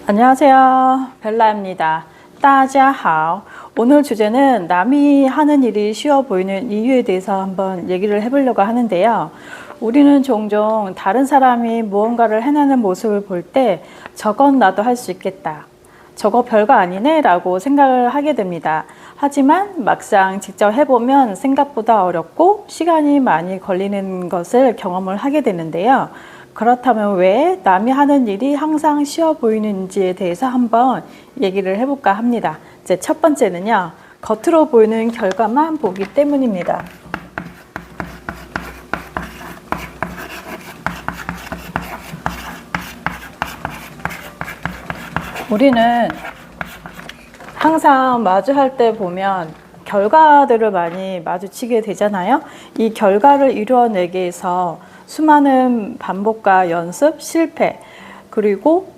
안녕하세요. 벨라입니다. 大家好. 오늘 주제는 남이 하는 일이 쉬워 보이는 이유에 대해서 한번 얘기를 해보려고 하는데요. 우리는 종종 다른 사람이 무언가를 해내는 모습을 볼 때 저건 나도 할 수 있겠다. 저거 별거 아니네 라고 생각을 하게 됩니다. 하지만 막상 직접 해보면 생각보다 어렵고 시간이 많이 걸리는 것을 경험을 하게 되는데요. 그렇다면 왜 남이 하는 일이 항상 쉬워 보이는지에 대해서 한번 얘기를 해볼까 합니다. 이제 첫 번째는요, 겉으로 보이는 결과만 보기 때문입니다. 우리는 항상 마주할 때 보면 결과들을 많이 마주치게 되잖아요. 이 결과를 이루어내기 위해서 수많은 반복과 연습, 실패, 그리고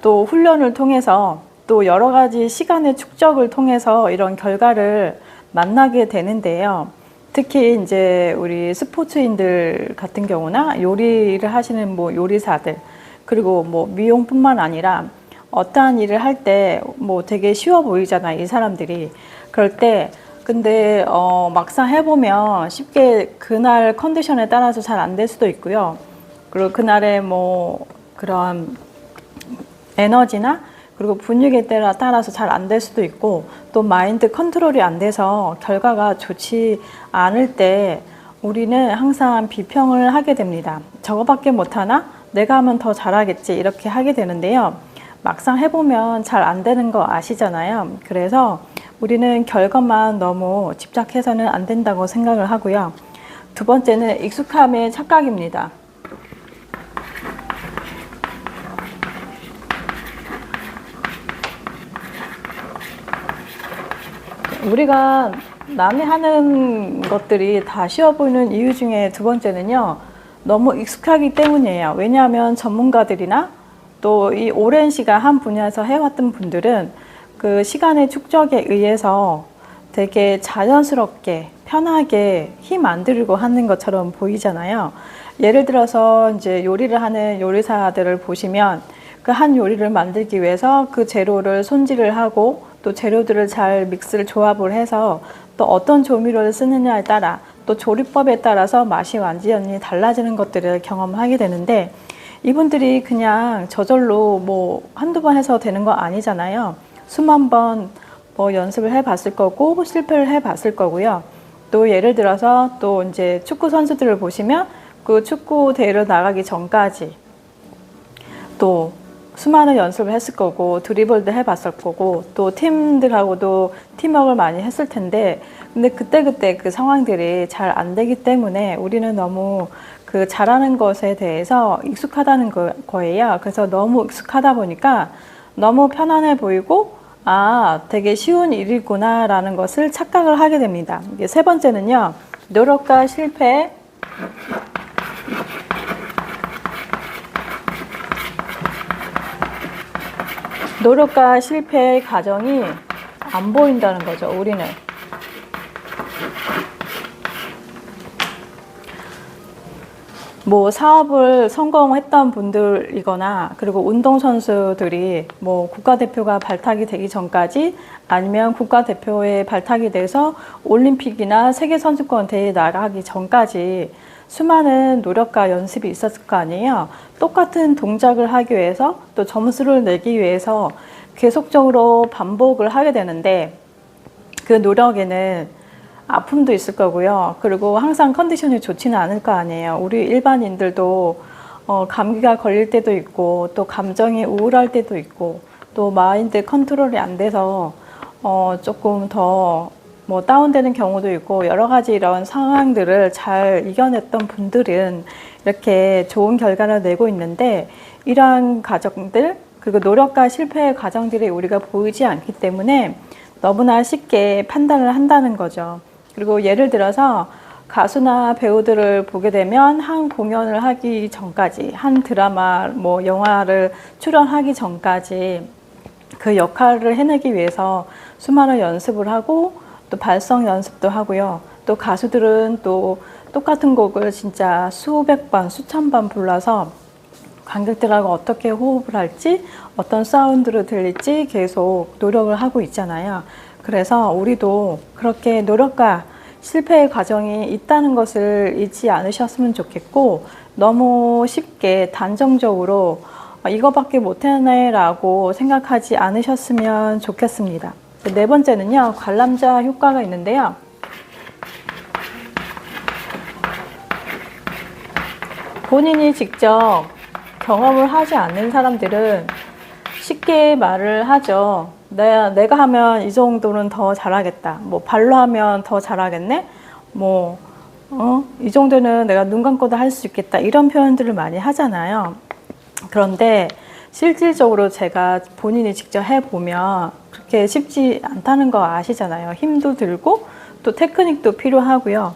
또 훈련을 통해서 또 여러 가지 시간의 축적을 통해서 이런 결과를 만나게 되는데요. 특히 이제 우리 스포츠인들 같은 경우나 요리를 하시는 요리사들, 그리고 미용뿐만 아니라 어떠한 일을 할 때 되게 쉬워 보이잖아요, 이 사람들이. 그럴 때 근데 막상 해보면 쉽게 그날 컨디션에 따라서 잘 안 될 수도 있고요. 그리고 그날의 그런 에너지나 그리고 분위기에 따라서 잘 안 될 수도 있고, 또 마인드 컨트롤이 안 돼서 결과가 좋지 않을 때 우리는 항상 비평을 하게 됩니다. 저거밖에 못하나? 내가 하면 더 잘하겠지, 이렇게 하게 되는데요. 막상 해보면 잘 안 되는 거 아시잖아요. 그래서 우리는 결과만 너무 집착해서는 안 된다고 생각을 하고요. 두 번째는 익숙함의 착각입니다. 우리가 남이 하는 것들이 다 쉬워 보이는 이유 중에 두 번째는요, 너무 익숙하기 때문이에요. 왜냐하면 전문가들이나 또 이 오랜 시간 한 분야에서 해왔던 분들은 그 시간의 축적에 의해서 되게 자연스럽게 편하게 힘 안 들이고 하는 것처럼 보이잖아요. 예를 들어서 이제 요리를 하는 요리사들을 보시면 그 한 요리를 만들기 위해서 그 재료를 손질을 하고 또 재료들을 잘 믹스를 조합을 해서 또 어떤 조미료를 쓰느냐에 따라 또 조리법에 따라서 맛이 완전히 달라지는 것들을 경험하게 되는데, 이분들이 그냥 저절로 한두 번 해서 되는 거 아니잖아요. 수만 번 연습을 해 봤을 거고 실패를 해 봤을 거고요. 또 예를 들어서 또 이제 축구 선수들을 보시면 그 축구 대회를 나가기 전까지 또 수많은 연습을 했을 거고 드리블도 해 봤을 거고 또 팀들하고도 팀워크를 많이 했을 텐데, 근데 그때 그 상황들이 잘 안 되기 때문에 우리는 너무 그 잘하는 것에 대해서 익숙하다는 거예요. 그래서 너무 익숙하다 보니까 너무 편안해 보이고, 아, 되게 쉬운 일이구나 라는 것을 착각을 하게 됩니다. 이게 세 번째는요, 노력과 실패. 노력과 실패의 과정이 안 보인다는 거죠, 우리는. 사업을 성공했던 분들이거나, 그리고 운동선수들이 국가대표가 발탁이 되기 전까지, 아니면 국가대표에 발탁이 돼서 올림픽이나 세계선수권 대회에 나가기 전까지 수많은 노력과 연습이 있었을 거 아니에요. 똑같은 동작을 하기 위해서 또 점수를 내기 위해서 계속적으로 반복을 하게 되는데, 그 노력에는 아픔도 있을 거고요. 그리고 항상 컨디션이 좋지는 않을 거 아니에요. 우리 일반인들도 감기가 걸릴 때도 있고, 또 감정이 우울할 때도 있고, 또 마인드 컨트롤이 안 돼서 조금 더 다운되는 경우도 있고, 여러 가지 이런 상황들을 잘 이겨냈던 분들은 이렇게 좋은 결과를 내고 있는데, 이러한 과정들, 그리고 노력과 실패의 과정들이 우리가 보이지 않기 때문에 너무나 쉽게 판단을 한다는 거죠. 그리고 예를 들어서 가수나 배우들을 보게 되면 한 공연을 하기 전까지, 한 드라마, 영화를 출연하기 전까지 그 역할을 해내기 위해서 수많은 연습을 하고 또 발성 연습도 하고요. 또 가수들은 또 똑같은 곡을 진짜 수백 번, 수천 번 불러서 관객들하고 어떻게 호흡을 할지, 어떤 사운드로 들릴지 계속 노력을 하고 있잖아요. 그래서 우리도 그렇게 노력과 실패의 과정이 있다는 것을 잊지 않으셨으면 좋겠고, 너무 쉽게 단정적으로 이거밖에 못해내 라고 생각하지 않으셨으면 좋겠습니다. 네 번째는요, 관람자 효과가 있는데요. 본인이 직접 경험을 하지 않는 사람들은 쉽게 말을 하죠. 내가 하면 이 정도는 더 잘하겠다. 뭐 발로 하면 더 잘하겠네. 뭐 이 정도는 내가 눈 감고도 할 수 있겠다. 이런 표현들을 많이 하잖아요. 그런데 실질적으로 제가 본인이 직접 해보면 그렇게 쉽지 않다는 거 아시잖아요. 힘도 들고 또 테크닉도 필요하고요.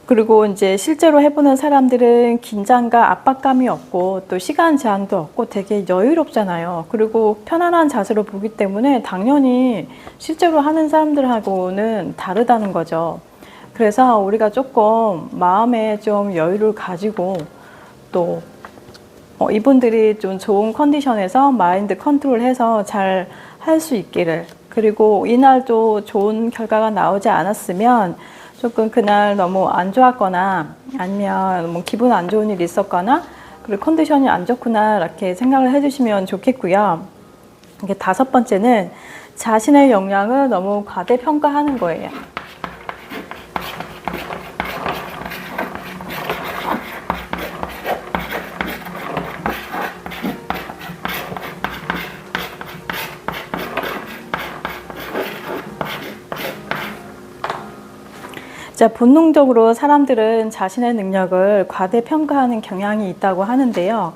그리고 이제 실제로 해보는 사람들은 긴장과 압박감이 없고 또 시간 제한도 없고 되게 여유롭잖아요. 그리고 편안한 자세로 보기 때문에 당연히 실제로 하는 사람들하고는 다르다는 거죠. 그래서 우리가 조금 마음에 좀 여유를 가지고 또 이분들이 좀 좋은 컨디션에서 마인드 컨트롤해서 잘 할 수 있기를, 그리고 이날도 좋은 결과가 나오지 않았으면 조금 그날 너무 안 좋았거나 아니면 뭐 기분 안 좋은 일이 있었거나 그리고 컨디션이 안 좋구나 이렇게 생각을 해주시면 좋겠고요. 이게 다섯 번째는 자신의 역량을 너무 과대평가하는 거예요. 자, 본능적으로 사람들은 자신의 능력을 과대평가하는 경향이 있다고 하는데요.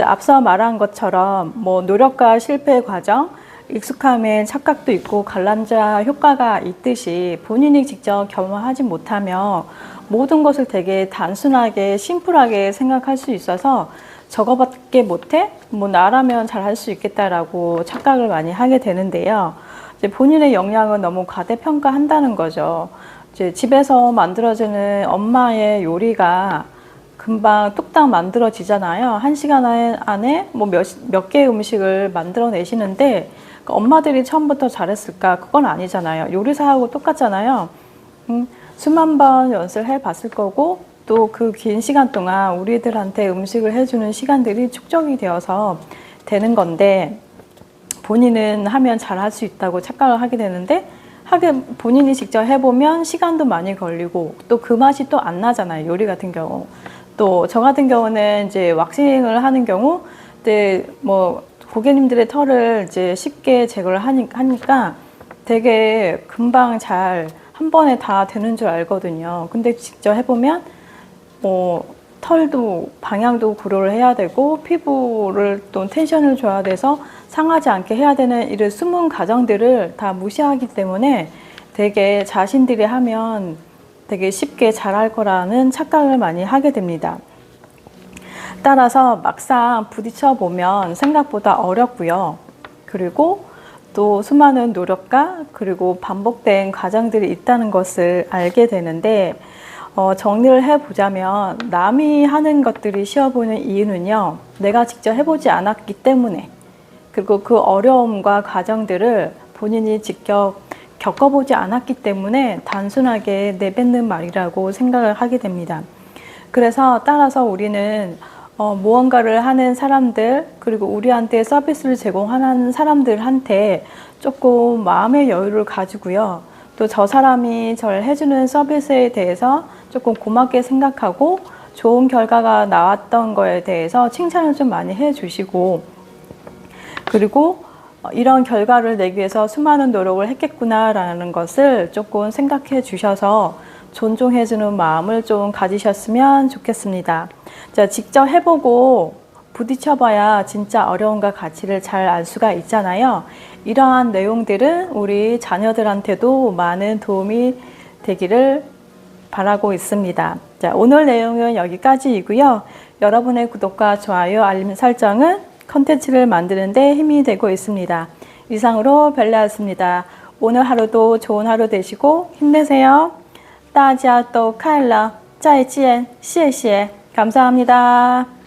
앞서 말한 것처럼 뭐 노력과 실패의 과정, 익숙함에 착각도 있고 관람자 효과가 있듯이 본인이 직접 경험하지 못하면 모든 것을 되게 단순하게 심플하게 생각할 수 있어서 저거밖에 못해? 뭐 나라면 잘할 수 있겠다라고 착각을 많이 하게 되는데요. 본인의 역량을 너무 과대평가한다는 거죠. 집에서 만들어지는 엄마의 요리가 금방 뚝딱 만들어지잖아요. 1시간 안에 뭐 몇 개의 음식을 만들어내시는데 엄마들이 처음부터 잘했을까? 그건 아니잖아요. 요리사하고 똑같잖아요. 수만 번 연습해 봤을 거고 또 그 긴 시간 동안 우리들한테 음식을 해주는 시간들이 축적이 되어서 되는 건데, 본인은 하면 잘할 수 있다고 착각을 하게 되는데 본인이 직접 해보면 시간도 많이 걸리고 또 그 맛이 또 안 나잖아요. 요리 같은 경우. 또 저 같은 경우는 이제 왁싱을 하는 경우, 근데 뭐 고객님들의 털을 이제 쉽게 제거를 하니까 되게 금방 잘 한 번에 다 되는 줄 알거든요. 근데 직접 해보면 뭐 털도 방향도 고려를 해야 되고 피부를 또 텐션을 줘야 돼서 상하지 않게 해야 되는 이런 숨은 과정들을 다 무시하기 때문에 되게 자신들이 하면 되게 쉽게 잘할 거라는 착각을 많이 하게 됩니다. 따라서 막상 부딪혀 보면 생각보다 어렵고요. 그리고 또 수많은 노력과 그리고 반복된 과정들이 있다는 것을 알게 되는데, 정리를 해보자면 남이 하는 것들이 쉬워 보이는 이유는요, 내가 직접 해보지 않았기 때문에, 그리고 그 어려움과 과정들을 본인이 직접 겪어보지 않았기 때문에 단순하게 내뱉는 말이라고 생각을 하게 됩니다. 그래서 따라서 우리는 무언가를 하는 사람들, 그리고 우리한테 서비스를 제공하는 사람들한테 조금 마음의 여유를 가지고요. 또 저 사람이 저를 해주는 서비스에 대해서 조금 고맙게 생각하고 좋은 결과가 나왔던 거에 대해서 칭찬을 좀 많이 해주시고, 그리고 이런 결과를 내기 위해서 수많은 노력을 했겠구나라는 것을 조금 생각해 주셔서 존중해주는 마음을 좀 가지셨으면 좋겠습니다. 자, 직접 해보고 부딪혀봐야 진짜 어려움과 가치를 잘 알 수가 있잖아요. 이러한 내용들은 우리 자녀들한테도 많은 도움이 되기를 바라고 있습니다. 자, 오늘 내용은 여기까지이고요. 여러분의 구독과 좋아요, 알림 설정은 컨텐츠를 만드는 데 힘이 되고 있습니다. 이상으로 벨라였습니다. 오늘 하루도 좋은 하루 되시고 힘내세요. 大家都快乐，再见，谢谢，감사합니다.